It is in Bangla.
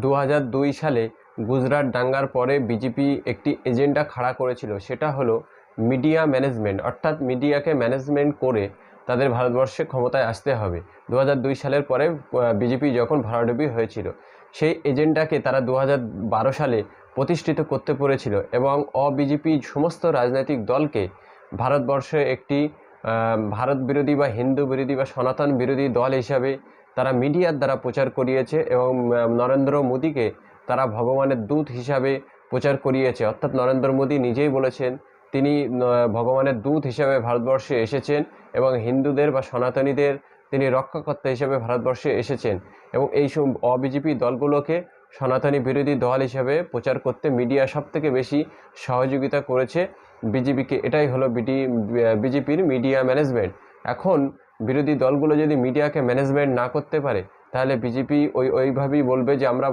2002 সালে গুজরাট দাঙ্গার পরে বিজেপি একটি এজেন্ডা খাড়া করেছিল, সেটা হলো মিডিয়া ম্যানেজমেন্ট, অর্থাৎ মিডিয়াকে ম্যানেজমেন্ট করে তাদের ভারতবর্ষে ক্ষমতায় আসতে হবে। 2002 সালের পরে বিজেপি যখন ভরাডুবি হয়েছিল, সেই এজেন্ডাকে তারা 2012 সালে প্রতিষ্ঠিত করতে পেরেছিল এবং বিজেপি সমস্ত রাজনৈতিক দলকে ভারতবর্ষে একটি ভারত বিরোধী বা হিন্দু বিরোধী বা সনাতন বিরোধী দল হিসাবে তারা মিডিয়ার দ্বারা প্রচার করিয়েছে এবং নরেন্দ্র মোদীকে তারা ভগবানের দূত হিসাবে প্রচার করিয়েছে। অর্থাৎ নরেন্দ্র মোদী নিজেই বলেছেন তিনি ভগবানের দূত হিসাবে ভারতবর্ষে এসেছেন এবং হিন্দুদের বা সনাতনীদের তিনি রক্ষাকর্তা হিসেবে ভারতবর্ষে এসেছেন এবং এই সব বিজেপি দলগুলোকে সনাতনী বিরোধী দল হিসাবে প্রচার করতে মিডিয়া সবথেকে বেশি সহযোগিতা করেছে বিজেপিকে। এটাই হলো বিজেপির মিডিয়া ম্যানেজমেন্ট। এখন বিরোধী দলগুলো যদি মিডিয়াকে ম্যানেজমেন্ট না করতে পারে, তাহলে বিজেপি ওইভাবেই বলবে যে আমরা